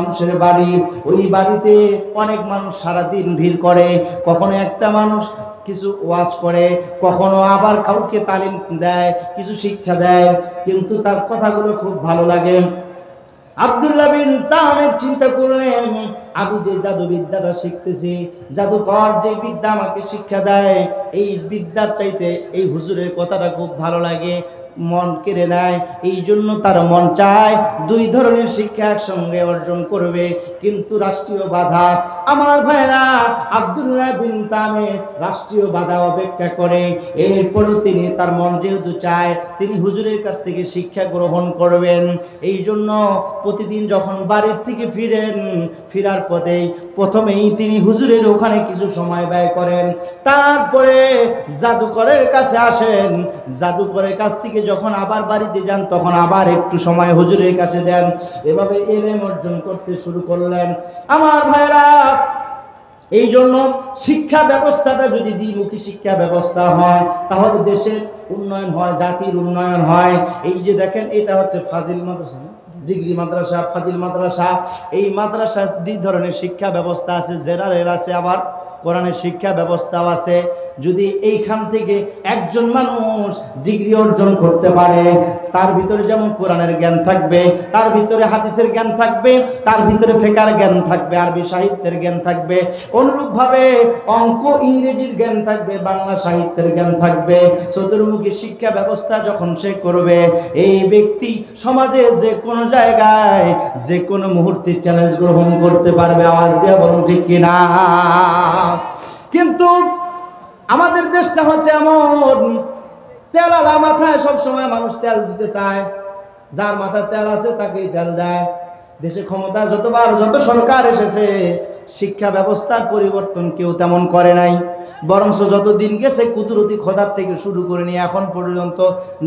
মানুষের বাড়ি, ওই বাড়িতে অনেক মানুষ সারাদিন ভিড় করে। কখনো একটা মানুষ কিছু ওয়াজ করে, কখনো আবার কাউকে তালিম দেয়, কিছু শিক্ষা দেয়, কিন্তু তার কথাগুলো খুব ভালো লাগে। আব্দুল্লাহ বিন তামির চিন্তা করলেন, আমি যে জাদুবিদ্যাটা শিখতেছি, জাদুকর যে বিদ্যা আমাকে শিক্ষা দেয়, এই বিদ্যার চাইতে এই হুজুরের কথাটা খুব ভালো লাগে, মন কেড়ে নেয়। এই জন্য তার মন চায় দুই ধরনের শিক্ষা একসঙ্গে অর্জন করবে, কিন্তু রাষ্ট্রীয় বাধা। আমার ভাইরা, আব্দুল্লাহ বিন তামির রাষ্ট্রীয় বাধা অপেক্ষা করে। এরপরও তিনি, তার মন যেহেতু চায়, তিনি হুজুরের কাছ থেকে শিক্ষা গ্রহণ করবেন। এই জন্য প্রতিদিন যখন বাড়ির থেকে ফিরেন, ফেরার পথেই প্রথমেই তিনি হুজুরের ওখানে কিছু সময় ব্যয় করেন, তারপরে জাদুকরের কাছে আসেন। জাদুকরের কাছ থেকে যখন আবার বাড়িতে যান, তখন আবার একটু সময় হুজুরের কাছে দেন। এভাবে ইলম অর্জন করতে শুরু করলেন। আমার ভাইরা, এই জন্য শিক্ষা ব্যবস্থাটা যদি দ্বিমুখী শিক্ষা ব্যবস্থা হয়, তাহলে দেশের উন্নয়ন হয়, জাতির উন্নয়ন হয়। এই যে দেখেন, এটা হচ্ছে ফাজিল মাদ্রাসা, ডিগ্রি মাদ্রাসা, ফাজিল মাদ্রাসা। এই মাদ্রাসার দুই ধরনের শিক্ষা ব্যবস্থা আছে, জেনারেল আছে, আবার কোরআনের শিক্ষা ব্যবস্থাও আছে। যদি এইখান থেকে একজন মানুষ ডিগ্রি অর্জন করতে পারে, তার ভিতরে যেমন কোরআনের জ্ঞান থাকবে, তার ভিতরে হাদিসের জ্ঞান থাকবে, তার ভিতরে ফিকহের জ্ঞান থাকবে, আরবি সাহিত্যের জ্ঞান থাকবে, অনুরূপভাবে অঙ্ক ইংরেজির জ্ঞান থাকবে, বাংলা সাহিত্যের জ্ঞান থাকবে। চতুর্মুখী শিক্ষা ব্যবস্থা যখন সে করবে, এই ব্যক্তি সমাজে যে কোনো জায়গায় যে কোনো মুহূর্তে চ্যালেঞ্জ গ্রহণ করতে পারবে। আওয়াজ দিয়ে বলুন ঠিক কিনা? কিন্তু আমাদের দেশটা হচ্ছে এমন, তেলালা মাথায় সবসময় মানুষ তেল দিতে চায়, যার মাথায় তেল আছে তাকেই তেল দেয়। দেশে ক্ষমতা যতবার যত সরকার এসেছে, শিক্ষা ব্যবস্থার পরিবর্তন কেউ তেমন করে নাই। বরঞ্চ যতদিন গেছে, কুদরতি খোদার থেকে শুরু করে নিয়ে এখন পর্যন্ত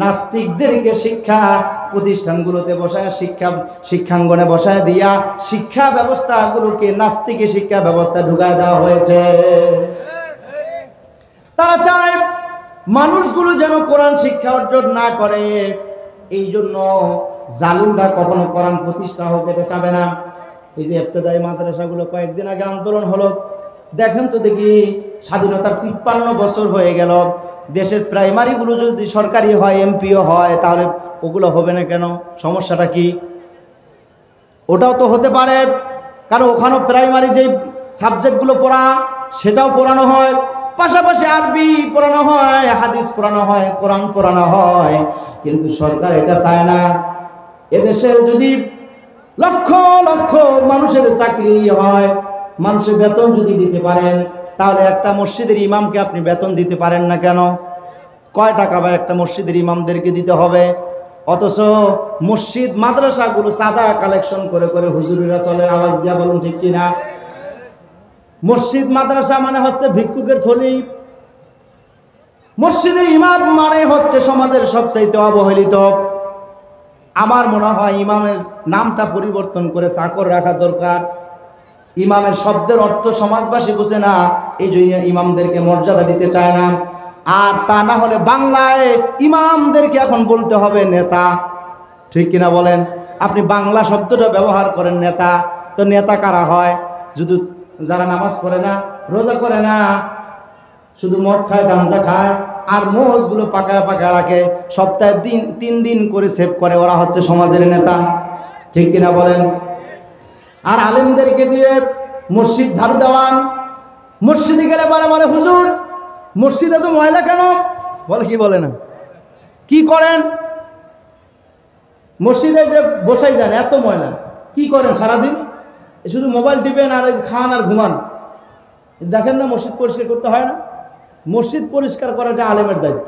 নাস্তিকদেরকে শিক্ষা প্রতিষ্ঠানগুলোতে বসায়, শিক্ষাঙ্গনে বসায় দিয়া শিক্ষা ব্যবস্থাগুলোকে নাস্তিকে শিক্ষা ব্যবস্থা ঢুকায় দেওয়া হয়েছে। তারা চায় মানুষগুলো যেন কোরআন শিক্ষা অর্জন না করে। এই জন্য জালিমরা কখনো কোরআন প্রতিষ্ঠা হোক এটা চাবে না। এই যে ইবতেদায়ী মাদ্রাসাগুলো কয়েকদিন আগে আন্দোলন হলো, দেখেন তো দেখি, স্বাধীনতার 53 বছর হয়ে গেল, দেশের প্রাইমারিগুলো যদি সরকারি হয়, এমপিও হয়, তাহলে ওগুলো হবে না কেন? সমস্যাটা কি? ওটাও তো হতে পারে, কারণ ওখানেও প্রাইমারি যে সাবজেক্টগুলো পড়া, সেটাও পড়ানো হয়, পাশাপাশি আরবি পড়ানো হয়, হাদিস পড়ানো হয়, কোরআন পড়ানো হয়। কিন্তু সরকার এটা চায় না। এদেশের যদি লক্ষ লক্ষ মানুষের চাকরি হয়, মানুষের বেতন যদি দিতে পারেন, তাহলে একটা মসজিদের ইমামকে আপনি বেতন দিতে পারেন না কেন? কয় টাকা বা একটা মসজিদের ইমামদেরকে দিতে হবে? অথচ মসজিদ মাদ্রাসাগুলো চাঁদা কালেকশন করে করে হুজুরেরা চলে। আওয়াজ দিয়া বলুন ঠিক কিনা? মসজিদ মাদ্রাসা মানে হচ্ছে ভিক্ষুকের থলি। মসজিদের ইমাম মানে হচ্ছে সমাজের সবচাইতে অবহেলিত। আমার মনে হয় ইমামের নামটা পরিবর্তন করে চাকর রাখা দরকার। ইমামের শব্দের অর্থ সমাজবাসী বুঝে না, এই জন্য ইমামদেরকে মর্যাদা দিতে চায় না। আর তা না হলে বাংলায় ইমামদেরকে এখন বলতে হবে নেতা। ঠিক কিনা বলেন? আপনি বাংলা শব্দটা ব্যবহার করেন নেতা, তো নেতা কারা হয়? শুধু যারা নামাজ পড়ে না, রোজা করে না, শুধু মদ খায়, গাঁজা খায়, আর মোজগুলো পাকায় পাকায় রাখে, সপ্তাহে 3 দিন করে সেভ করে, ওরা হচ্ছে সমাজের নেতা। ঠিক কিনা বলেন? আর আলেমদেরকে দিয়ে মসজিদ ঝাড়ু দেওয়ান। মসজিদে গেলে বলে হুজুর মসজিদে তো ময়লা কেন? বলে কি বলে না, কি করেন মসজিদে? যে বসাই যান, এত ময়লা কি করেন সারাদিন? শুধু মোবাইল টিপেন আর খান আর ঘুমান। দেখেন না মসজিদ পরিষ্কার করতে হয় না? মসজিদ পরিষ্কার করাটা আলেমের দায়িত্ব,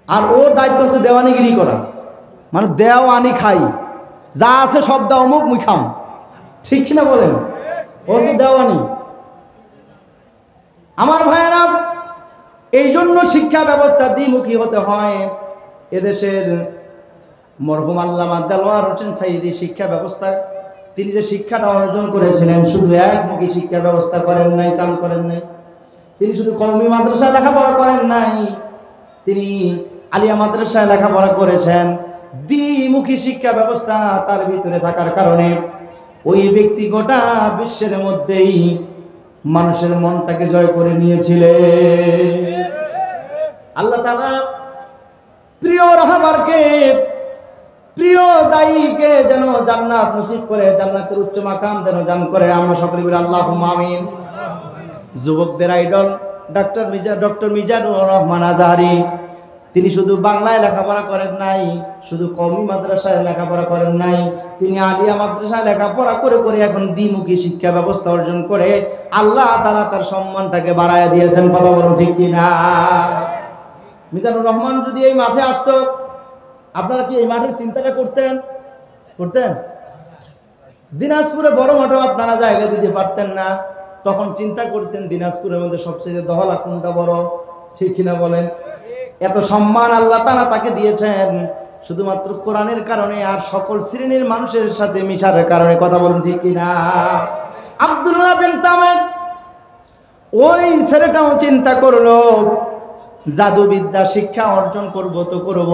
আর ওর দায়িত্ব হচ্ছে দেওয়ানিগিরি করা, মানে দেও আনি খাই, যা আছে সব দাও, মুখ মুই খাম। ঠিক কিনা বলেন? ও হচ্ছে দেওয়ানি। আমার ভাইয়েরা, এই জন্য শিক্ষা ব্যবস্থা দ্বিমুখী হতে হয়। এদেশের মরহুম আল্লামা দেলোয়ার হোসেন সাইদি শিক্ষা ব্যবস্থা, তিনি যে শিক্ষাটা অর্জন করেছিলেন, শুধু একমুখী শিক্ষা ব্যবস্থা করেন নাই, চালু করেন নাই। তিনি শুধু কওমি মাদ্রাসায় লেখাপড়া করেন নাই, তিনি আলিয়া মাদ্রাসায় লেখাপড়া করেছেন। দ্বিমুখী শিক্ষা ব্যবস্থা তার ভিতরে থাকার কারণে ওই ব্যক্তি গোটা বিশ্বের মধ্যেই মানুষের মনটাকে জয় করে নিয়েছিলেন। আল্লাহ তাআলা প্রিয় রাহবারকে, প্রিয় দায়ীকে যেন জান্নাত নসিব করে, জান্নাতের উচ্চ মাকাম যেন দান করে। আমরা সকলে বলি আল্লাহুম্মা আমিন। যুবকদের আইডল ডক্টর মিজানুর রহমান আজহারি, তিনি শুধু বাংলায় লেখাপড়া করেন নাই, শুধু কওমি মাদ্রাসায় লেখাপড়া করেন নাই, তিনি আলিয়া মাদ্রাসায় লেখাপড়া করে করে এখন দ্বিমুখী শিক্ষা ব্যবস্থা অর্জন করে আল্লাহ তাআলা তার সম্মানটাকে বাড়ায় দিয়েছেন। কথা বলুন ঠিক কিনা? মিজানুর রহমান যদি এই মাঠে আসতো, আপনারা কি এই মাঠের চিন্তাটা করতেন? দিনাজপুরে বড় মাঠও আপনারা জায়গা দিতে পারতেন না। তখন চিন্তা করতেন দিনাজপুরের মধ্যে সবচেয়ে দহলা কোনটা বড়, ঠিক কিনা বলেন? এত সম্মান আল্লাহ তাআলা তাকে দিয়েছেন শুধুমাত্র কোরআনের কারণে আর সকল শ্রেণীর মানুষের সাথে মিশার কারণে। কথা বলুন ঠিক কিনা? আব্দুল্লাহ বিন তামের ওই ছেলেটাও চিন্তা করলো জাদুবিদ্যা শিক্ষা অর্জন করব তো করব,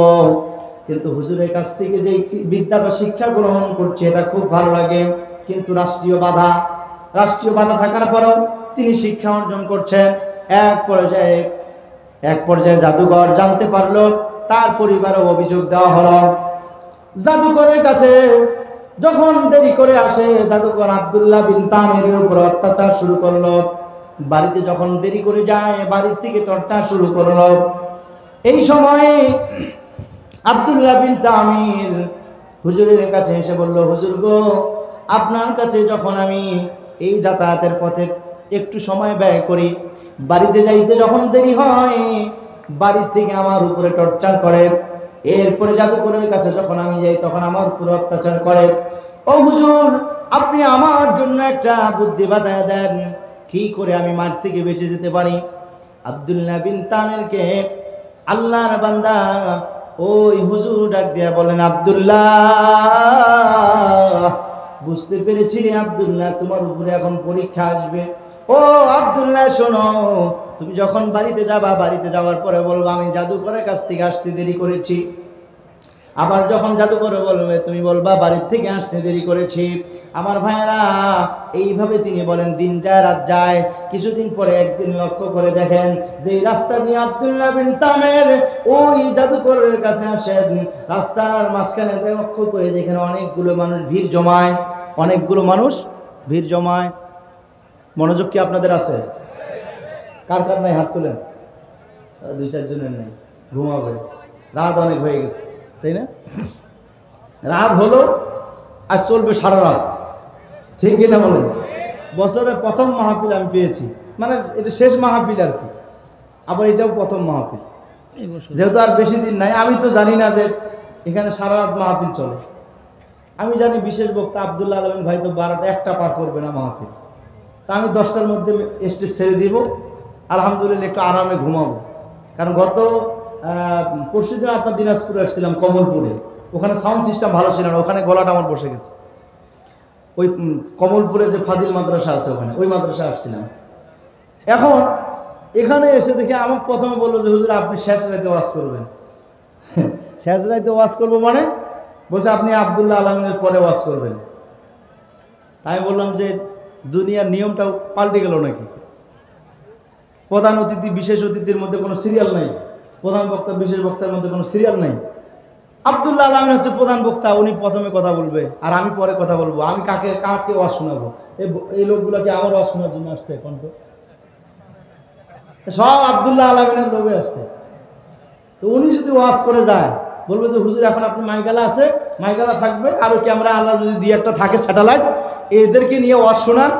কিন্তু হুজুরের কাছ থেকে যে বিদ্যাটা শিক্ষা গ্রহণ করছে এটা খুব ভালো লাগে, কিন্তু রাষ্ট্রীয় বাধা থাকার পরেও তিনি শিক্ষা অর্জন করছেন। এক পর্যায়ে জাদুঘর জানতে পারলো, তার পরিবারে অভিযোগ দেওয়া হলো। জাদুকরের কাছে যখন দেরি করে আসে, জাদুকর আব্দুল্লাহ বিন তামিরের উপর অত্যাচার শুরু করলো। বাড়িতে যখন দেরি করে যায়, বাড়ির থেকে টর্চার শুরু করলো। এই সময়ে আব্দুল্লাহ বিন তামির হুজুরের কাছে এসে বলল, হুজুর গো, আপনার কাছে যখন আমি এই যাতায়াতের পথে একটু সময় ব্যয় করি, বাড়িতে যাইতে যখন দেরি হয়, বাড়ি থেকে আমার উপরে টর্চার করে। এরপরে জাদুকরের কাছে যখন আমি যাই তখন আমার উপরে অত্যাচার করে। ও হুজুর, আপনি আমার জন্য একটা বুদ্ধি বাতায় দেন, কি করে আমি মাঠ থেকে বেঁচে যেতে পারি? আব্দুল্লাহ বিন তামিরকে আল্লাহর বান্দা ওই হুজুর ডাক দিয়া বলেন, আব্দুল্লাহ, বুঝতে পেরেছিলে আব্দুল্লাহ, তোমার উপরে এখন পরীক্ষা আসবে। ও আব্দুল্লাহ শোনো, তুমি যখন বাড়িতে যাবা, বাড়িতে যাওয়ার পরে বলবা আমি জাদুকরের কাছ থেকে আসতে দেরি করেছি। আবার যখন জাদুকর বলবে, তুমি বলবা বাড়ির থেকে আসতে দেরি করেছি। আমার ভাইয়েরা, এইভাবে তিনি বলেন দিন যায় রাত যায়। কিছুদিন পরে একদিন লক্ষ্য করে দেখেন যে রাস্তা দিয়ে আব্দুল্লাহ বিন তামের ওই জাদুকরের কাছে আসেন, রাস্তার মাঝখানে লক্ষ্য করে যেখানে অনেকগুলো মানুষ ভিড় জমায়। মনোযোগ কি আপনাদের আছে? কার কার নাই হাত তোলেন? 2-4 জনের নাই, ঘুমাবে, রাত অনেক হয়ে গেছে, তাই না? রাত হলো আর চলবে সারা রাত, ঠিক কিনা বলেন? বছরের প্রথম মাহফিল আমি পেয়েছি, মানে এটা শেষ মাহফিল আর কি, আবার এটাও প্রথম মাহফিল, যেহেতু আর বেশি দিন নাই। আমি তো জানি না যে এখানে সারা রাত মাহফিল চলে। আমি জানি বিশেষ বক্তা আব্দুল্লাহ আলমিন ভাই তো 1টা পার করবে না মাহফিল, তা আমি 10টার মধ্যে স্টেজ ছেড়ে দিব, আলহামদুলিল্লাহ একটু আরামে ঘুমাবো। কারণ গত পরশুদিন আপনার দিনাজপুরে আসছিলাম, কমলপুরে, ওখানে সাউন্ড সিস্টেম ভালো ছিল না, ওখানে গলাটা আমার বসে গেছে। ওই কমলপুরে যে ফাজিল মাদ্রাসা আছে ওখানে, ওই মাদ্রাসা আসছিলাম। এখন এখানে এসে দেখে আমাকে প্রথমে বললো যে হুজুর আপনি শেষ রাইতে ওয়াজ করবেন। শেষ রাইতে ওয়াজ করবো মানে? বলছে আপনি আব্দুল্লাহ আলমিনের পরে ওয়াজ করবেন। আমি বললাম যে দুনিয়ার নিয়মটাও পাল্টে গেল নাকি? প্রধান অতিথি বিশেষ অতিথির মধ্যে কোনো সিরিয়াল নাই, প্রধান বক্তা বিশেষ বক্তার মধ্যে কোনো সিরিয়াল নাই। আব্দুল্লাহ আলমিন হচ্ছে প্রধান বক্তা, উনি প্রথমে কথা বলবে আর আমি পরে কথা বলবো। আমি কাকে ওয়াজ শোনাবো? এই লোকগুলো কি আমার ওয়াজ শোনার জন্য আসছে? এখন তো সব আব্দুল্লাহ আলমিনের লোভে আসছে। তো উনি যদি ওয়াজ করে যায়, বলবে যে হুজুর এখন আপনি মাইকালা আছে, মাইকালা থাকবে, আরো ক্যামেরা আল্লাহ যদি 2-1টা থাকে স্যাটেলাইট, এদেরকে নিয়ে ওয়াজ শোনান,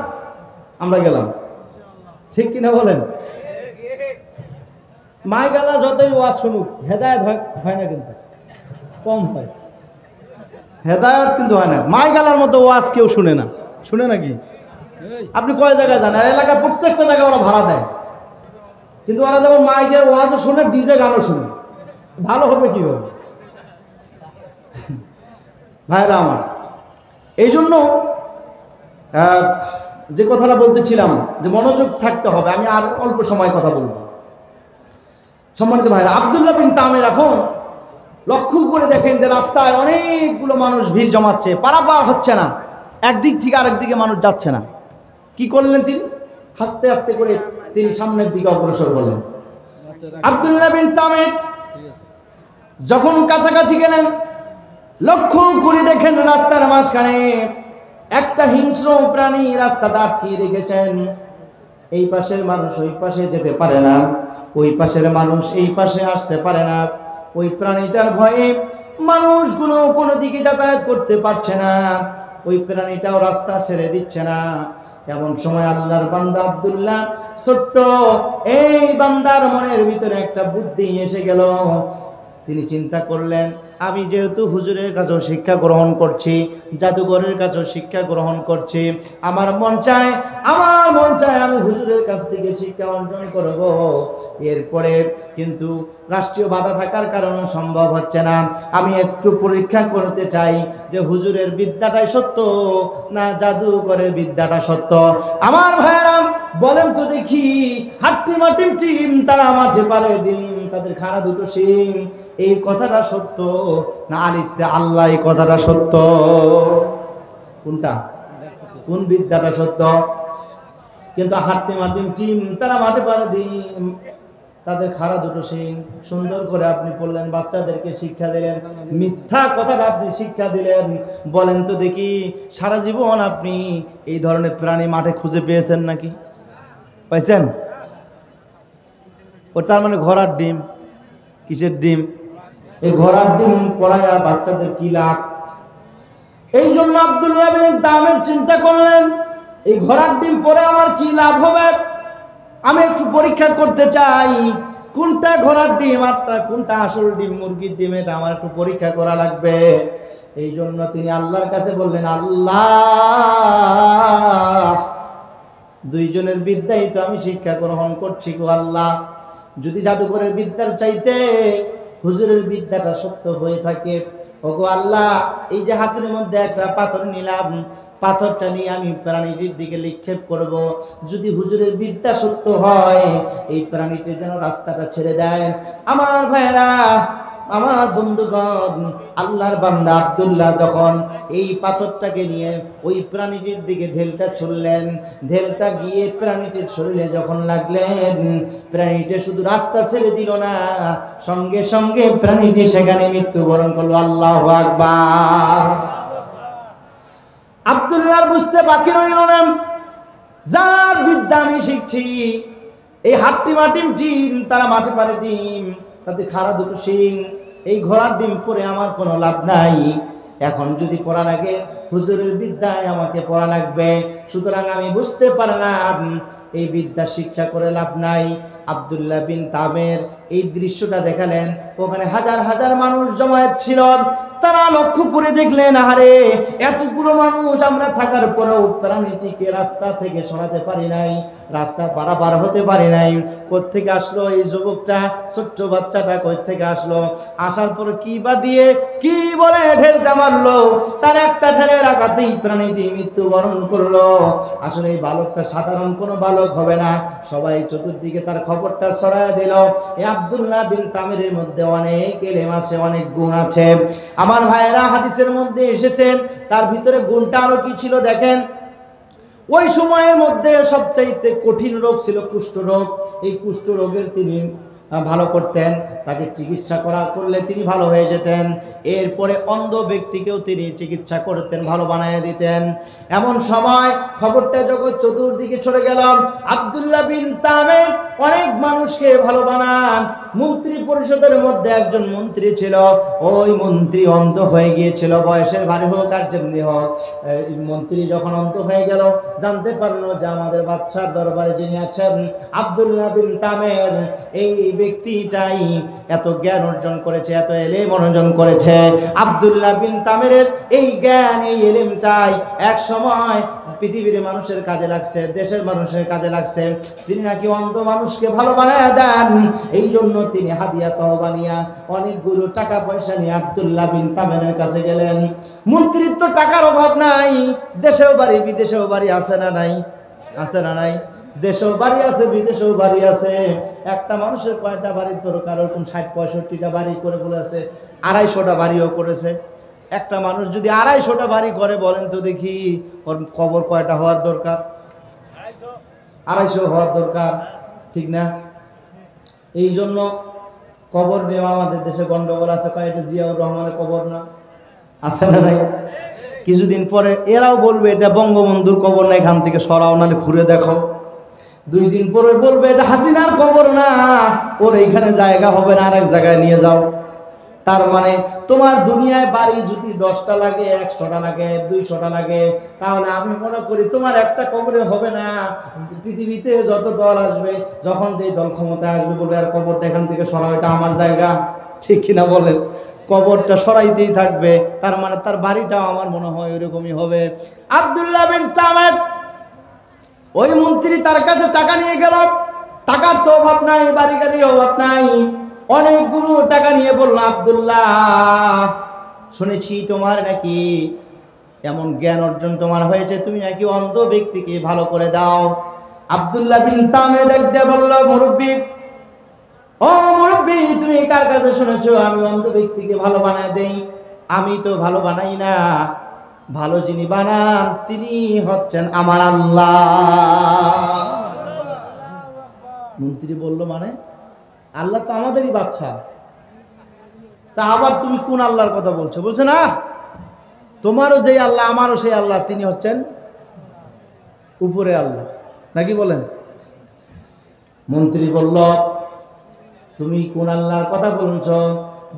আমরা গেলাম, ঠিক কিনা বলেন? মাইকালা যতই ওয়াজ শুনুক, হেদায়েত হয় না, কিন্তু কম হয়, হেদায়েত কিন্তু হয় না। মাইকালার মতো ওয়াজ কেউ শুনে না, শুনে নাকি? আপনি কয় জায়গায় যান, এলাকার প্রত্যেকটা জায়গায় ওরা ভাড়া দেয়, কিন্তু ওরা যেমন মাইকের ওয়াজও শুনে, ডিজে গানও শুনে, ভালো হবে কিভাবে? ভাইরা আমার, এই জন্য যে কথাটা বলতেছিলাম যে মনোযোগ থাকতে হবে, আমি আর অল্প সময় কথা বলবো। সম্মানিত ভাইরা, আব্দুল্লাহ বিন তামির এখন লক্ষ্য করে দেখেন যে রাস্তায় অনেকগুলো মানুষ ভিড় জমাচ্ছে, পারাপার হচ্ছে না। একদিক থেকে আরেক দিকে মানুষ যাচ্ছে না। কি করলেন তিনি? আস্তে আস্তে করে তিনি সামনের দিকে অগ্রসর হলেন। আব্দুল্লাহ বিন তামির যখন কাছাকাছি গেলেন, লক্ষ্য করে দেখেন রাস্তার মাঝখানে একটা হিংস্র প্রাণী রাস্তাটা আটকিয়ে রেখেছেন। এই পাশের মানুষ ওই পাশে যেতে পারে না, ওই পাশের মানুষ এই পাশে আসতে পারে না। ওই প্রাণীটার ভয়ে মানুষগুলো কোনো দিকে যাতায়াত করতে পারছে না, ওই প্রাণীটাও রাস্তা ছেড়ে দিচ্ছে না। এমন সময় আল্লাহর বান্দা আব্দুল্লাহ, ছোট্ট এই বান্দার মনের ভিতরে একটা বুদ্ধি এসে গেল। তিনি চিন্তা করলেন, আমি যেহেতু হুজুরের কাছেও শিক্ষা গ্রহণ করছি, জাদুঘরের কাছেও শিক্ষা গ্রহণ করছি, আমার মন চায় আমি হুজুরের কাছ থেকে শিক্ষা অর্জন করব। এরপরে কিন্তু রাষ্ট্রীয় বাধা থাকার কারণে সম্ভব হচ্ছে না। আমি একটু পরীক্ষা করতে চাই যে হুজুরের বিদ্যাটাই সত্য না জাদুঘরের বিদ্যাটা সত্য। আমার ভাইয়েরা বলেন তো দেখি, হাট্টি মাটিম টিম তারা মাঝে পারে ডিম, তাদের খাড়া দুটো শিং, এই কথাটা সত্য না আলিফতে আল্লাহ এই কথাটা সত্য? কোনটা? কোন বিদ্যাটা সত্য? কিন্তু হাট্টি মাটিম টিম তারা মাঠে পারে ডিম, তাদের খাড়া দুটো শিং। সুন্দর করে আপনি বললেন, বাচ্চাদেরকে শিক্ষা দিলেন, মিথ্যা কথাটা আপনি শিক্ষা দিলেন। বলেন তো দেখি, সারা জীবন আপনি এই ধরনের প্রাণী মাঠে খুঁজে পেয়েছেন নাকি? পাইছেন? ও তার মানে ঘোড়ার ডিম। কিসের ডিম? এই ঘোড়ার ডিম পড়ায়া বাচ্চাদের কি লাভ? এই জন্য আব্দুল্লাহ বিন তামির চিন্তা করলেন, এই ঘোড়ার ডিম পরে আমার কি লাভ হবে? আমি একটু পরীক্ষা করতে চাই কোনটা ঘোড়ার ডিম আর কোনটা আসল ডিম, মুরগির ডিম, এটা আমার একটু পরীক্ষা করা লাগবে। এই জন্য তিনি আল্লাহর কাছে বললেন, আল্লাহ, দুইজনের বিদ্যাই তো আমি শিক্ষা গ্রহণ করছি গো আল্লাহ, যদি জাদুঘরের বিদ্যার চাইতে হুজুরের বিদ্যাটা সত্য হয়ে থাকে, ওগো আল্লাহ, এই যে হাতের মধ্যে একটা পাথর নিলাম, পাথরটা নিয়ে আমি প্রাণীটির দিকে নিক্ষেপ করব। যদি হুজুরের বিদ্যা সত্য হয়, এই প্রাণীটি যেন রাস্তাটা ছেড়ে দেয়। আমার ভাইরা, আমার বন্ধুগণ, আল্লাহর বান্দা আব্দুল্লাহ যখন এই পাথরটাকে নিয়ে ওই প্রাণীটির দিকে ঢেলটা ছুড়লেন, ঢেলটা গিয়ে প্রাণীটির শরীরে যখন লাগলেন, প্রাণীটি শুধু রাস্তা ছেড়ে দিল না, সঙ্গে সঙ্গে প্রাণীটি সেখানে মৃত্যুবরণ করলো। আল্লাহু আকবার। আব্দুল্লাহর বুঝতে বাকি রইল না, যার বিদ্যা আমি শিখছি, এই হাট্টি মাটিম ডিম তারা মাঠে পারে ডিম, তাদের খাড়া দুটো শিং, এই ঘোড়ার ডিম পরে আমার কোনো লাভ নাই। এখন যদি পড়া লাগে, হুজুরের বিদ্যায় আমাকে পড়া লাগবে। সুতরাং আমি বুঝতে পারলাম এই বিদ্যা শিক্ষা করে লাভ নাই। আব্দুল্লাহ বিন তামির এই দৃশ্যটা দেখালেন, ওখানে হাজার হাজার মানুষ জমায়েত ছিল। তারা লক্ষ্য করে দেখলেন, আরে এতগুলো মানুষ আমরা থাকার পরেও প্রাণীটিকে রাস্তা থেকে সরাতে পারি নাই, রাস্তা পারাপার হতে পারি নাই। কোত্থেকে আসলো এই যুবকটা, ছোট্ট বাচ্চাটা কোত্থেকে আসলো? আসার পর কি বা দিয়ে কি বলে ঢেলটা মারলো, তার একটা ঢেলের আঘাতেই প্রাণীটি মৃত্যুবরণ করলো। আসলে এই বালকটা সাধারণ কোনো বালক হবে না। সবাই চতুর্দিকে তার খবরটা ছড়ায় দিল। এই আব্দুল্লাহ বিন তামিরের মধ্যে অনেক ইলম আছে, অনেক গুণ আছে। আমার ভাইয়েরা, হাদিসের মধ্যে এসেছে তার ভিতরে গুণটা আরো কি ছিল দেখেন। ওই সময়ের মধ্যে সবচাইতে কঠিন রোগ ছিল কুষ্ঠ রোগ। এই কুষ্ঠ রোগের তিনি ভালো করতেন, তাকে চিকিৎসা করলে তিনি ভালো হয়ে যেতেন। এরপরে অন্ধ ব্যক্তিকেও তিনি চিকিৎসা করতেন, ভালো বানিয়ে দিতেন। এমন সময় খবরটা যখন চতুর্দিকে ছড়ে গেল, আব্দুল্লাহ বিন তামির অনেক মানুষকে ভালো বানান। মন্ত্রী পরিষদের মধ্যে একজন মন্ত্রী ছিল, ওই মন্ত্রী অন্ধ হয়ে গিয়েছিল, বয়সের ভারী হোক আর যেমনি হোক। মন্ত্রী যখন অন্ধ হয়ে গেল, জানতে পারলো যে আমাদের বাদশার দরবারে যিনি আছেন আব্দুল্লাহ বিন তামির, এই ব্যক্তিটাই এত জ্ঞান অর্জন করেছে, এত এলেম অর্জন করেছে। আব্দুল্লাহ বিন তামিরের এই জ্ঞান, এই এলেমটাই এক সময় পৃথিবীর মানুষের কাজে লাগছে, দেশের মানুষের কাজে লাগছে। তিনি নাকি অন্ধ মানুষকে ভালো বানায় দেন। এই জন্য তিনি হাদিয়া তহবানিয়া অনেকগুলো টাকা পয়সা নিয়ে আব্দুল্লাহ বিন তামিরের কাছে গেলেন। মন্ত্রীর তো টাকার অভাব নাই, দেশেও বাড়ি বিদেশেও বাড়ি আছে না নাই? আছে না নাই? দেশেও বাড়ি আছে, বিদেশেও বাড়ি আছে। একটা মানুষের কয়টা বাড়ির দরকার? ওরকম 60-65টা বাড়ি করে বলেছে, 250টা বাড়িও করেছে। একটা মানুষ যদি 250টা বাড়ি করে, বলেন তো দেখি ওর কবর কয়টা হওয়ার দরকার? 250 হওয়ার দরকার, ঠিক না? এই জন্য কবর নিয়ে আমাদের দেশে গন্ডগোল আছে। এটা জিয়াউর রহমানের কবর না, আছে না নাই? কিছুদিন পরে এরাও বলবে এটা বঙ্গবন্ধুর কবর না, এখান থেকে সরাও, নাহলে ঘুরে দেখো। 2 দিন পরে বলবে এটা হাসিনার কবর না, ওর এইখানে জায়গা হবে না, আরেক জায়গায় নিয়ে যাও। তার মানে তোমার দুনিয়ায় বাড়ি যদি 10টা লাগে, 100টা লাগে, 200টা লাগে, তাহলে আমি মনে করি তোমার একটা কবরে হবে না। পৃথিবীতে যত দল আসবে, যখন যেই দল ক্ষমতায় আসবে, বলবে আর কবরটা এখান থেকে সরাও, এটা আমার জায়গা, ঠিক কিনা বলেন? কবরটা সরাইতেই থাকবে। তার মানে তার বাড়িটাও আমার মনে হয় ওইরকমই হবে। আব্দুল্লাহ বিন তামের ওই মন্ত্রী তার কাছে টাকা নিয়ে গেল। টাকার তো অভাব নাই, বাড়ি গাড়ির অভাব নাই, অনেকগুলো টাকা নিয়ে বলল, আব্দুল্লাহ শুনেছি তোমার নাকি এমন জ্ঞান অর্জন তোমার হয়েছে, তুমি নাকি অন্ধ ব্যক্তিকে ভালো করে দাও। আব্দুল্লাহ বিন তামের দেখতে বলল, মুরব্বী, ও মুরব্বী, তুমি কার কাছে শুনেছো আমি অন্ধ ব্যক্তিকে ভালো বানায় দেই? আমি তো ভালো বানাই না, ভালো যিনি বানান তিনি হচ্ছেন আমার আল্লাহ। মন্ত্রী বলল, মানে আল্লাহ তো আমাদেরই বাচ্চা, তা আবার তুমি কোন আল্লাহর কথা বলছো? বলছে না, তোমারও যেই আল্লাহ আমারও সেই আল্লাহ, তিনি হচ্ছেন উপরে আল্লাহ, নাকি বলেন? মন্ত্রী বলল, তুমি কোন আল্লাহর কথা বলছো?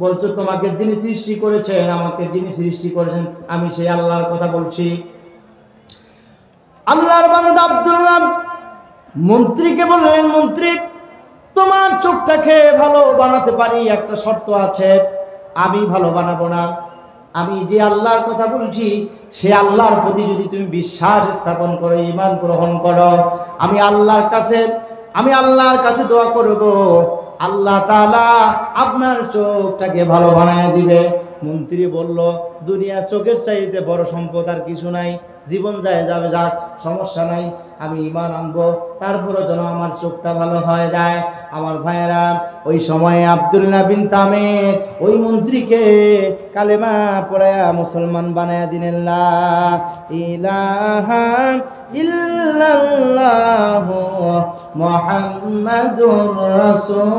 বলছো তোমাকে যিনি সৃষ্টি করেছেন, আমাকে যিনি সৃষ্টি করেছেন, আমি সেই আল্লাহর কথা বলছি। আল্লাহর বান্দা আব্দুল্লাহ মন্ত্রীকে বললেন, মন্ত্রী, তোমার চোখটাকে ভালো বানাতে পারি, একটা শর্ত আছে, আমি ভালো বানাবো না। আমি যে আল্লাহর কথা বলছি সে আল্লাহর প্রতি যদি তুমি বিশ্বাস স্থাপন করো, ঈমান গ্রহণ করো, আমি আল্লাহর কাছে দোয়া করব, আল্লাহ তাআলা আপনার চোখটাকে ভালো বানায় দিবে। মন্ত্রী বলল, দুনিয়া চোখের চাইতে বড় সম্পদ আর কিছু নাই, জীবন যায় যাবে, যাক, সমস্যা নাই, আমি ঈমান আনবো, তারপরে যেন আমার চোখটা ভালো হয়ে যায়। আমার ভাইয়েরা, ওই সময়ে আব্দুল্লাহ বিন তামের ওই মন্ত্রীকে কালেমা পড়ায়া মুসলমান বানায়া দিলেন। লা ইলাহা ইল্লাল্লাহু মুহাম্মাদুর রাসূলুল্লাহ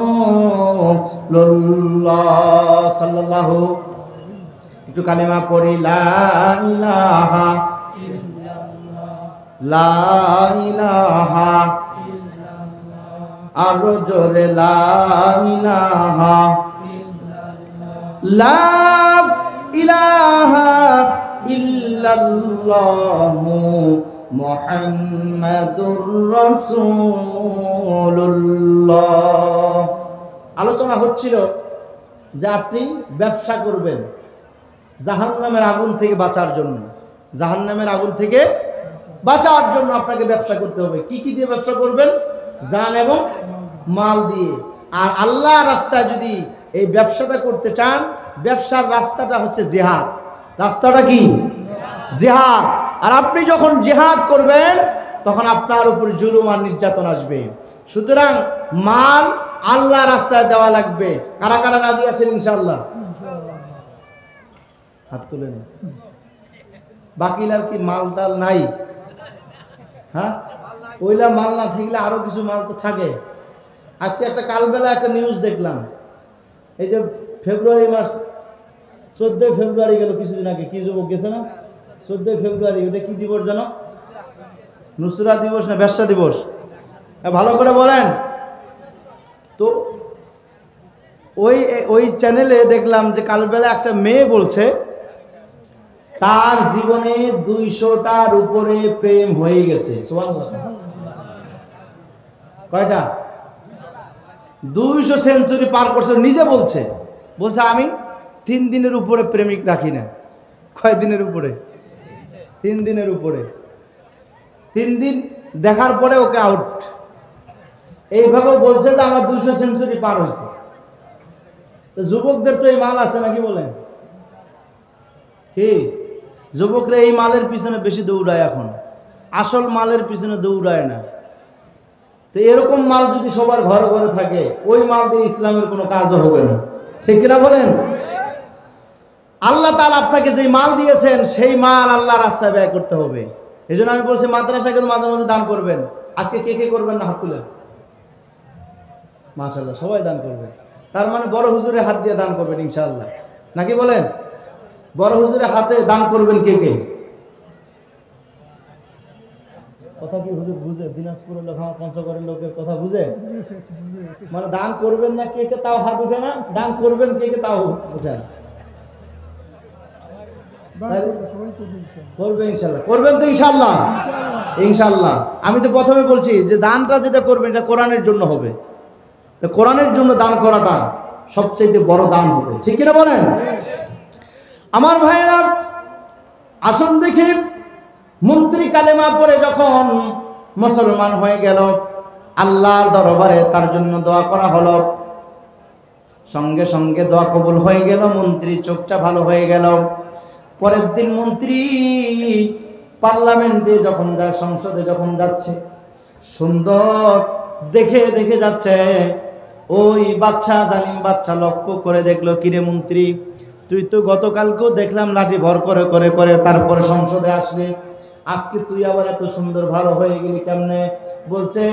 সাল্লাল্লাহু, একটু কালেমা পড়ি, লা ইলাহা লা ইলাহা, আরো জোরে, লা ইলাহা লা ইলাহা ইল্লাল্লাহু মুহাম্মাদুর রাসূলুল্লাহ। আলোচনা হচ্ছিল যে আপনি ব্যবসা করবেন জাহান্নামের আগুন থেকে বাঁচার জন্য। জাহান্নামের আগুন থেকে বাঁচার জন্য আপনাকে ব্যবসা করতে হবে। কি কি দিয়ে ব্যবসা করবেন? জান এবং মাল দিয়ে। আর আল্লাহ রাস্তায় যদি এই ব্যবসাটা করতে চান, ব্যবসার রাস্তাটা হচ্ছে জিহাদ। রাস্তাটা কি? জিহাদ। আর আপনি যখন জিহাদ করবেন তখন আপনার উপর জুলুম আর নির্যাতন আসবে। সুতরাং মাল আল্লাহ রাস্তায় দেওয়া লাগবে। কারা কারা রাজি আছেন ইনশাআল্লাহ? হাত তুলেন। বাকিলার কি মাল টাল নাই? হ্যাঁ, ওইলা মাল না থাকলে আরো কিছু মাল তো থাকে। আজকে একটা কালবেলা একটা নিউজ দেখলাম, এই যে ফেব্রুয়ারি মাস 14 ফেব্রুয়ারি গেল কিছুদিন আগে, কি যুবক গেছে না? 14 ফেব্রুয়ারি, ওটা কি দিবস জানো? নুসরা দিবস না ব্যবসা দিবস? ভালো করে বলেন তো। ওই চ্যানেলে দেখলাম যে কালবেলা একটা মেয়ে বলছে তার জীবনে 200টার উপরে প্রেম হয়ে গেছে। সুবহানাল্লাহ। কয়টা? 200 সেঞ্চুরি পার করছে। নিজে বলছে আমি 3 দিনের উপরে প্রেমিক রাখি না। কয় দিনের উপরে? 3 দিনের উপরে। 3 দিন দেখার পরে ওকে আউট। এইভাবে বলছে যে আমার 200 সেঞ্চুরি পার হয়েছে। যুবকদের তো এই মাল আছে নাকি বলেন? কি যুবকরা এই মালের পিছনে বেশি দৌড়ায়, এখন আসল মালের পিছনে দৌড়ায় না। তো এরকম মাল যদি সবার ঘরে ঘরে থাকে, ওই মাল দিয়ে ইসলামের কোনো কাজও হবে না, ঠিক কিনা বলেন? আল্লাহ তাআলা আপনাকে যে মাল দিয়েছেন সেই মাল আল্লাহ রাস্তায় ব্যয় করতে হবে। এই জন্য আমি বলছি মাদ্রাসায় কিন্তু মাঝে মাঝে দান করবেন। আজকে কে কে করবেন না হাত তুলেন? মাশাআল্লাহ, সবাই দান করবেন। তার মানে বড় হুজুরের হাত দিয়ে দান করবেন ইনশাআল্লাহ, নাকি বলেন? বড় হুজুরের হাতে দান করবেন কে কে? কথা কি হুজুর বুঝে? দিনাজপুরের লোক, আমার পঞ্চগড়ের লোকের কথা বুঝে? মানে দান করবেন না কে কে তাও হাত উঠে না, দান করবেন কে কে তাও উঠে না। করবে ইনশাআল্লাহ, করবেন তো ইনশাআল্লাহ? ইনশাআল্লাহ। আমি তো প্রথমে বলছি যে দানটা যেটা করবেন এটা কোরআনের জন্য হবে। তো কোরআনের জন্য দান করাটা সবচেয়ে বড় দান হবে, ঠিক কিনা বলেন? আমার ভাইয়েরা আসুন দেখি, মন্ত্রী কালেমা পড়ে যখন মুসলমান হয়ে গেল, আল্লাহর দরবারে তার জন্য দোয়া করা হলো, সঙ্গে সঙ্গে দোয়া কবুল হয়ে গেল, মন্ত্রীর চোখটা ভালো হয়ে গেল। পরের দিন মন্ত্রী পার্লামেন্টে যখন যায়, সংসদে যখন যাচ্ছে, সুন্দর দেখে দেখে যাচ্ছে, ওই বাচ্চা জালিম বাচ্চা লক্ষ্য করে দেখলো, কিরে মন্ত্রী, তুই তো গতকালকেও দেখলাম লাঠি ভর করে করে করে তারপরে সংসদে আসলি, আজকে তুই আবার এত সুন্দর ভালো হয়ে গেলি কেমনে? বলছে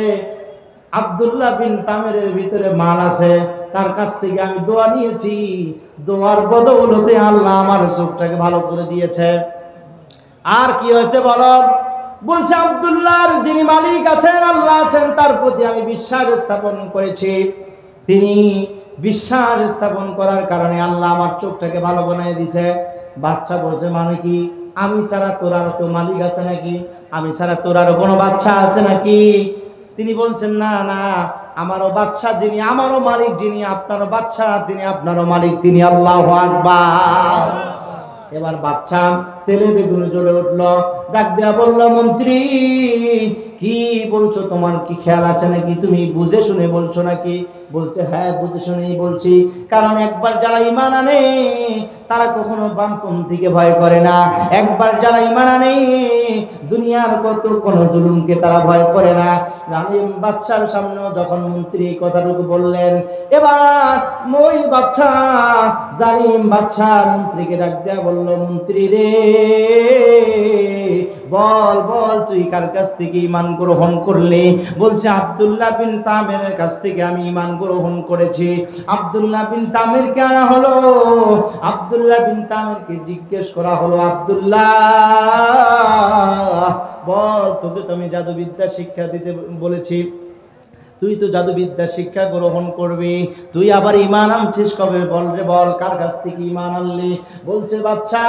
আব্দুল্লাহ বিন তামেরের ভিতরে মাল আছে, তার কাছ থেকে আমি দোয়া নিয়েছি, দোয়ার বদৌলতে আল্লাহ আমার চোখটাকে ভালো করে দিয়েছে। আর কি হয়েছে বলো? বলছে আব্দুল্লাহর যিনি মালিক আছেন, আল্লাহ আছেন, তার প্রতি আমি বিশ্বাস স্থাপন করেছি, তিনি বিশ্বাস স্থাপন করার কারণে আল্লাহ আমার চোখটাকে ভালো বানিয়ে দিয়েছে। বাচ্চা বলছে মানে কি? আমি ছাড়া তোর আরো কেউ মালিক আছে নাকি? আমি ছাড়া তোর আরো কোনো বাচ্চা আছে নাকি? তিনি বলছেন না না, আমারও বাচ্চা যিনি, আমারও মালিক যিনি, আপনারও বাচ্চা তিনি, আপনারও মালিক তিনি, আল্লাহু আকবার। এবার বাচ্চা তেলে বেগুনে জ্বলে উঠলো, ডাক দেয়া বলল, মন্ত্রী কি বলছো? তোমার কি খেয়াল আছে নাকি? তুমি বুঝে শুনে বলছো নাকি? বলছে হ্যাঁ, বুঝে শুনেই বলছি, কারণ একবার যারা ঈমান আনে তারা কখনো বামপন্থীকে ভয় করে না, একবার যারা ঈমান আনে দুনিয়ার কত কোন জুলুমকে তারা ভয় করে না। জালিম বাদশার সামনে যখন মন্ত্রী কথাটুকু বললেন, এবার ওই বাদশা, জালিম বাদশা মন্ত্রীকে ডাক দেয়া বলল, মন্ত্রী রে, বল বল তুই কার কাছ থেকে ঈমান গ্রহণ করলি? বলছে আব্দুল্লাহ বিন তামেরের কাছ থেকে আমি ঈমান গ্রহণ করেছি। আব্দুল্লাহ বিন তামেরকে আনা হলো, আব্দুল্লাহ বিন তামেরকে জিজ্ঞেস করা হলো, আব্দুল্লাহ বল, তোকে তো আমি জাদুবিদ্যা শিক্ষা দিতে বলেছি, তুই তো জাদুবিদ্যা শিক্ষা গ্রহণ করবি, তুই আবার ঈমান আনছিস কবে? বল রে বল, কার কাছ থেকে ঈমান আনলি? বলছে বাচ্চা,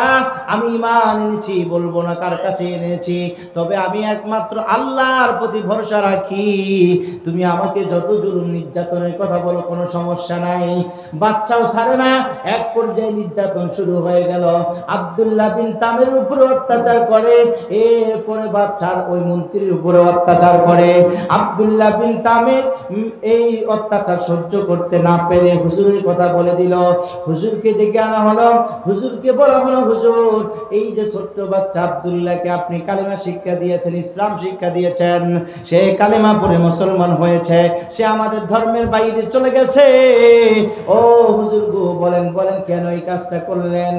আমি ঈমান এনেছি, বলবো না কার কাছে এনেছি, তবে আমি একমাত্র আল্লাহর প্রতি ভরসা রাখি, তুমি আমাকে যত জুলুম নির্যাতনের কথা বলো কোনো সমস্যা নাই। বাচ্চাও ছাড়ে না, এক পর্যায়ে নির্যাতন শুরু হয়ে গেল, আব্দুল্লাহ বিন তামেরের উপরে অত্যাচার করে, এরপরে বাচ্চার ওই মন্ত্রীর উপরে অত্যাচার করে। আব্দুল্লাহ বিন তামের এই অত্যাচার সহ্য করতে না পেরে হুজুরের কথা বলে দিল। হুজুরকে ডেকে আনা হলো, হুজুরকে বলা হলো, হুজুর এই যে ছোট্ট বাচ্চা আব্দুল্লাহকে আপনি কালেমা শিক্ষা দিয়েছেন, ইসলাম শিক্ষা দিয়েছেন, সে কালেমা পড়ে মুসলমান হয়েছে, সে আমাদের ধর্মের বাইরে চলে গেছে। ও হুজুর গো, বলেন বলেন কেন এই কাজটা করলেন?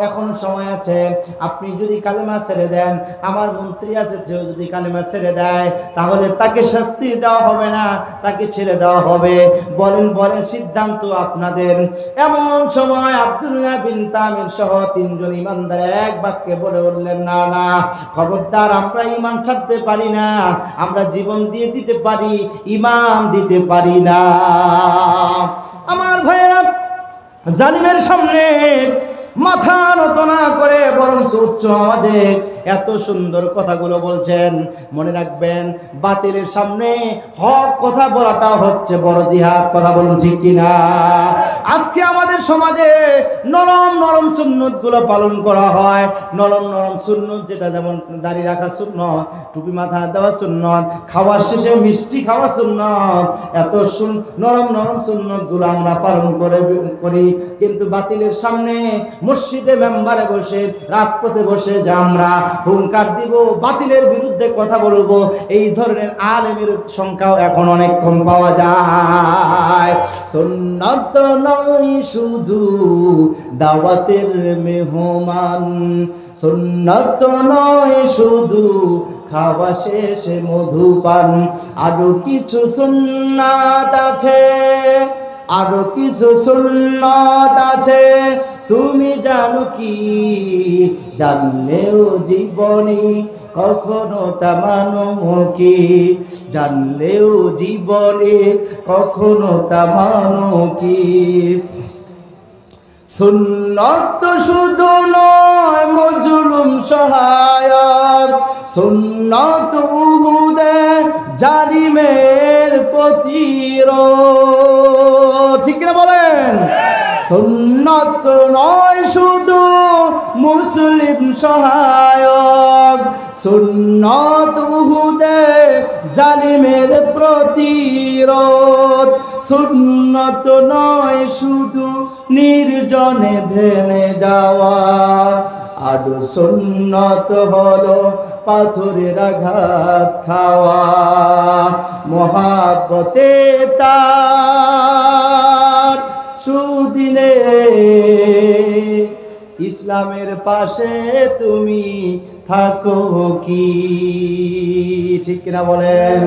এখন সময় আছে, আপনি যদি কালেমা ছেড়ে দেন, আমার মন্ত্রী আছে সেও যদি কালেমা ছেড়ে দেয়, তাহলে তাকে শাস্তি দেওয়া হবে না, তাকে ছেড়ে দেওয়া হবে। বলেন বলেন, সিদ্ধান্ত আপনাদের। এমন সময় আব্দুল্লাহ বিন তামির সহ তিনজন ইমানদার এক বাক্যে বলে উঠলেন, না না, খবরদার, আমরা ঈমান ছাড়তে পারি না, আমরা জীবন দিয়ে দিতে পারি, ঈমান দিতে পারি না। আমার ভাইয়েরা, জালিমের সামনে মাথা নত না করে বরং উচ্চ আওয়াজে এত সুন্দর কথাগুলো বলছেন। মনে রাখবেন, বাতিলের সামনে হক কথা বলাটা হচ্ছে বড় জিহাদ। কথা বলুন ঠিক কিনা? আজকে আমাদের সমাজে নরম নরম সুন্নত গুলো পালন করা হয়। নরম নরম সুন্নত, যেটা যেমন দাড়ি রাখা সুন্নত, টুপি মাথা দেওয়া সুন্নত, খাওয়ার শেষে মিষ্টি খাওয়া সুন্নত, এত নরম নরম সুন্নত গুলো আমরা পালন করি, কিন্তু বাতিলের সামনে মসজিদে মেম্বারে বসে, রাজপথে বসে যে আমরা হুঙ্কার দিব, বাতিলের বিরুদ্ধে কথা বলবো, এই ধরনের আলেমের সংখ্যাও এখন অনেক কম পাওয়া যায়। সুন্নাত নয় শুধু দাওয়াতের মেহমান, সুন্নত নয় শুধু খাওয়া শেষে মধুপান, আরো কিছু সুন্নাত আছে, আরো কিছু সুন্নাত আছে, তুমি জানো কি? জানলেও জীবনে কখনো তা মানো কি? জানলেও জীবনে কখনো তা মানো কি? সুন্নত শুধু নয় মজলুম সহায়ক, সুন্নত উহুদে জালিমের প্রতিরোধ। ঠিক না বলেন? সুন্নত নয় শুধু মুসলিম সহায়ক, সুন্নত উহুদে জালিমের প্রতিরোধ, সুন্নত নয় শুধু নির্জনে ধ্যানে যাওয়া, আর সুন্নত হলো পাথরের আঘাত খাওয়া, মহাব্বতে তার সুদিনে ইসলামের পাশে তুমি থাকো কি? ঠিক কিনা বলেন?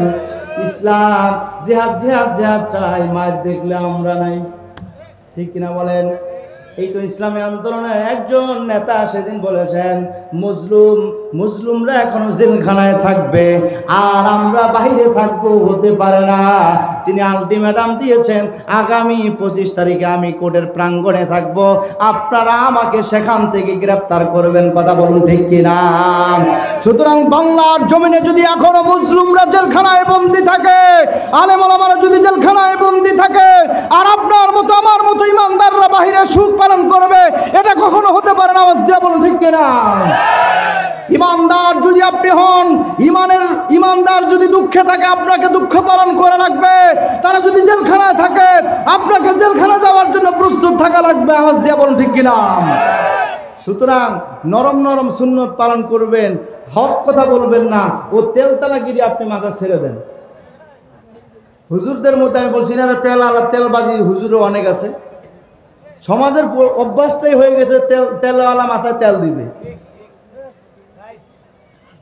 ইসলাম জিহাদ জিহাদ জিহাদ চাই, মার দেখলে আমরা নাই। ঠিক কিনা বলেন? এই তো ইসলামী আন্দোলনে একজন নেতা সেদিন বলেছেন, মুসলিমরা এখনো জেলখানায় থাকবে আর আমরা বাইরে থাকবো, হতে পারে না। তিনি আলটিমেটাম দিয়েছেন, আগামী 25 তারিখে আমি কোর্টের প্রাঙ্গণে থাকবো, আপনারা আমাকে সেখান থেকে গ্রেফতার করবেন। কথা বলুন ঠিক কিনা? সুতরাং বাংলার জমিনে যদি এখনো মুসলিমরা জেলখানায় বন্দী থাকে, আলেম ওলামারা যদি জেলখানায় বন্দী থাকে, আর আপনার মতো আমার মতো ইমানদাররা বাহিরে সুখ পালন করবে, এটা কখনো হতে পারে না। আওয়াজ দিয়ে বলুন ঠিক কিনা? ইমানদার যদি আপনি হন, ইমানদার যদি দুঃখে থাকে, আপনাকে দুঃখ পালন করে লাগবে। তারা যদি জেলখানায় থাকে, আপনাকে জেলখানা যাওয়ার জন্য প্রস্তুত থাকা লাগবে। আওয়াজ দিয়ে বলুন ঠিক কিনা? সুতরাং নরম নরম সুন্নত পালন করবেন, হক কথা বলবেন না, ও তেলতালাগিরি আপনি মাথা ছেড়ে দেন। হুজুরদের মধ্যে আমি বলছি না তেলবাজি হুজুরও অনেক আছে, সমাজের অভ্যাসটাই হয়ে গেছে তেলওয়ালা মাথায় তেল দিবে।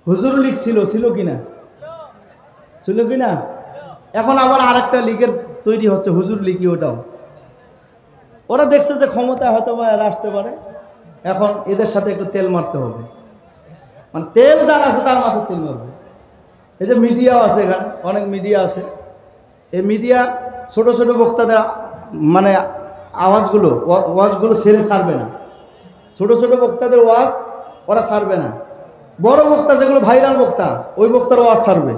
হুজুর লীগ ছিল কিনা? ছিল কিনা? এখন আবার আরেকটা লীগের তৈরি হচ্ছে, হুজুর লীগই। ওটাও ওরা দেখছে যে ক্ষমতা হয়তো বা আসতে পারে, এখন এদের সাথে একটু তেল মারতে হবে। মানে তেল যার আছে তার মাথায় তেল মারবে। এই যে মিডিয়াও আছে, এখানে অনেক মিডিয়া আছে, এই মিডিয়া ছোট ছোট বক্তাদের মানে ওয়াজগুলো ছেড়ে ছাড়বে না। ছোট ছোট বক্তাদের ওয়াজ ওরা ছাড়বে না, বড় বক্তা যেগুলো ভাইরাল বক্তা, ওই বক্তার ওয়াজ ছাড়বে।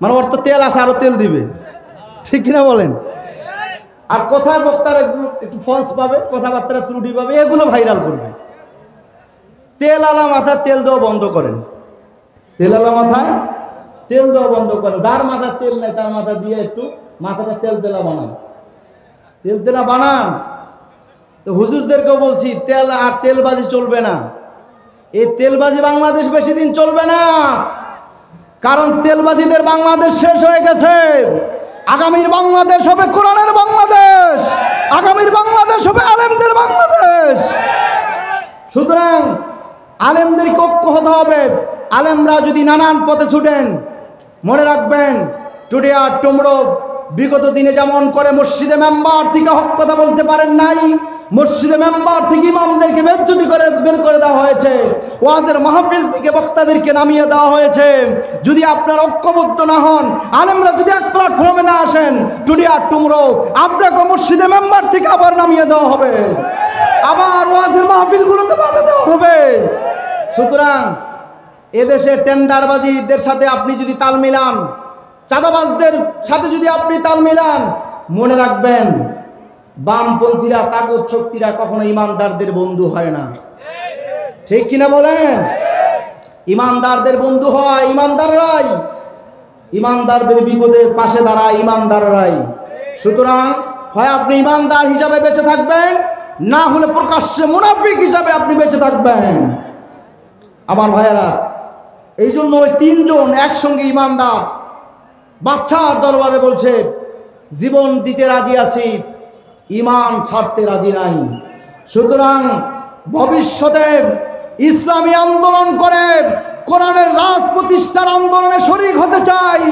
মানে ওর তো তেল আছে, আরো তেল দিবে। ঠিক কিনা বলেন? আর কোথায় বক্তার একটু ফলস পাবে, কথাবার্তা ত্রুটি পাবে, এগুলো ভাইরাল করবে। তেল আলা মাথায় তেল দেওয়া বন্ধ করেন, তেল আলা মাথায় তেল দেওয়া বন্ধ করেন। যার মাথায় তেল নেই তার মাথা দিয়ে একটু মাথাটা তেল তেলা বানান, তেল তেলা বানান। তো হুজুরদেরকেও বলছি, তেল আর তেলবাজি চলবে না। এই তেলবাজি বাংলাদেশ বেশি দিন চলবে না, কারণ তেলবাজিদের বাংলাদেশ শেষ হয়ে গেছে। আগামীর বাংলাদেশ হবে কোরআনের বাংলাদেশ, আগামীর বাংলাদেশ হবে আলেমদের বাংলাদেশ। সুতরাং আলেমদেরকে ঐক্য হতে হবে। আলেমরা যদি নানান পথে ছুটেন, মনে রাখবেন টুডিয়া টুমরো বিগত দিনে যেমন করে মসজিদে মেম্বার থেকে হক কথা বলতে পারেন নাই, মসজিদে মেম্বার থেকে ইমামদেরকে বেজ্জতি করে বের করে দেওয়া হয়েছে, ওয়াজের মাহফিল থেকে বক্তাদেরকে নামিয়ে দেওয়া হয়েছে। যদি আপনারা ঐক্যবদ্ধ না হন, আলেমরা যদি এক প্ল্যাটফর্মে না আসেন, টুডিয়া টুমরো আপনাকে মসজিদে মেম্বার থেকে আবার নামিয়ে দেওয়া হবে, আবার ওয়াজের মাহফিলগুলোতে বাধা দেওয়া হবে। সুতরাং এদেশে টেন্ডারবাজিদের সাথে আপনি যদি তাল মিলান, চাঁদাবাজদের সাথে যদি আপনি তাল মিলান, মনে রাখবেন বামপন্থীরা, তাগত শক্তিরা কখনো ইমানদারদের বন্ধু হয় না। ঠিক কিনা বলেন? ইমানদারদের বন্ধু হয় ইমানদাররাই, ইমানদারদের বিপদে পাশে দাঁড়ায় ইমানদাররাই। সুতরাং হয় আপনি ইমানদার হিসাবে বেঁচে থাকবেন, না হলে প্রকাশ্যে মুনাফিক হিসাবে আপনি বেঁচে থাকবেন। আমার ভাইয়েরা, এই জন্য ওই তিনজন একসঙ্গে ইমানদার বাদশার দরবারে বলছে, জীবন দিতে রাজি আছি, ঈমান ছাড়তে রাজি নাই। সুতরাং ভবিষ্যতে ইসলামী আন্দোলন করে কোরআনের রাজ প্রতিষ্ঠার আন্দোলনে শরীক হতে চাই,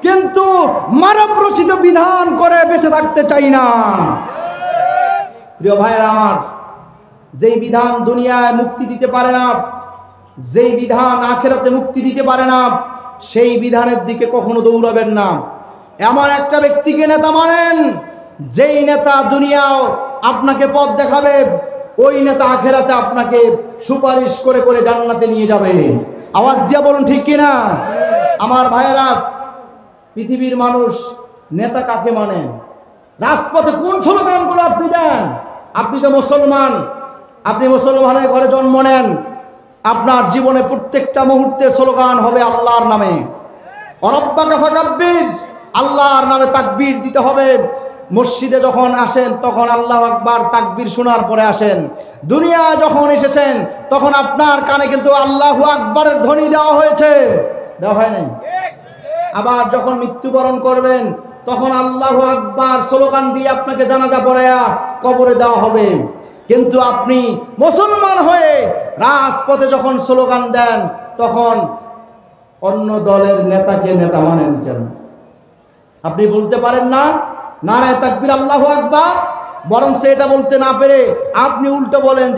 কিন্তু মানব রচিত বিধান করে বেঁচে থাকতে চাই না। প্রিয় ভাইয়েরা আমার, যেই বিধান দুনিয়ায় মুক্তি দিতে পারে না, যেই বিধান আখিরাতে মুক্তি দিতে পারে না, সেই বিধানের দিকে কখনো দৌড়াবেন না। এমন একটা ব্যক্তিকে নেতা মানেন যেই নেতা দুনিয়াও আপনাকে পথ দেখাবে, ওই নেতা আখিরাতে আপনাকে সুপারিশ করে করে জান্নাতে নিয়ে যাবে। আওয়াজ দিয়ে বলুন ঠিক কিনা? আমার ভাইয়েরা, পৃথিবীর মানুষ নেতা কাকে মানেন? রাজপথে কোন স্লোগানগুলো আপনি দেন? আপনি তো মুসলমান, আপনি মুসলমানের ঘরে জন্ম নেন, আপনার জীবনে প্রত্যেকটা মুহূর্তে স্লোগান হবে আল্লাহর নামে। অরব্বাকা ফাকাব্বির, আল্লাহর নামে তাকবীর দিতে হবে। মসজিদে যখন আসেন তখন আল্লাহু আকবার তাকবীর শোনার পরে আসেন। দুনিয়া যখন এসেছেন তখন আপনার কানে কিন্তু আল্লাহু আকবারের ধ্বনি দেওয়া হয়েছে, দেওয়া হয় নাই? আবার যখন মৃত্যুবরণ করবেন তখন আল্লাহু আকবার স্লোগান দিয়ে আপনাকে জানাজা পড়ায়া কবরে দেওয়া হবে। কিন্তু আপনি মুসলমান হয়ে রাজপথে যখন স্লোগান দেন তখন অন্য দলের নেতাকে নেতা মানেন কেন? আপনি বলতে পারেন না নারায়ে তাকবীর আল্লাহু আকবার, বরং সেটা বলতে না পেরে আপনি উল্টো বলেন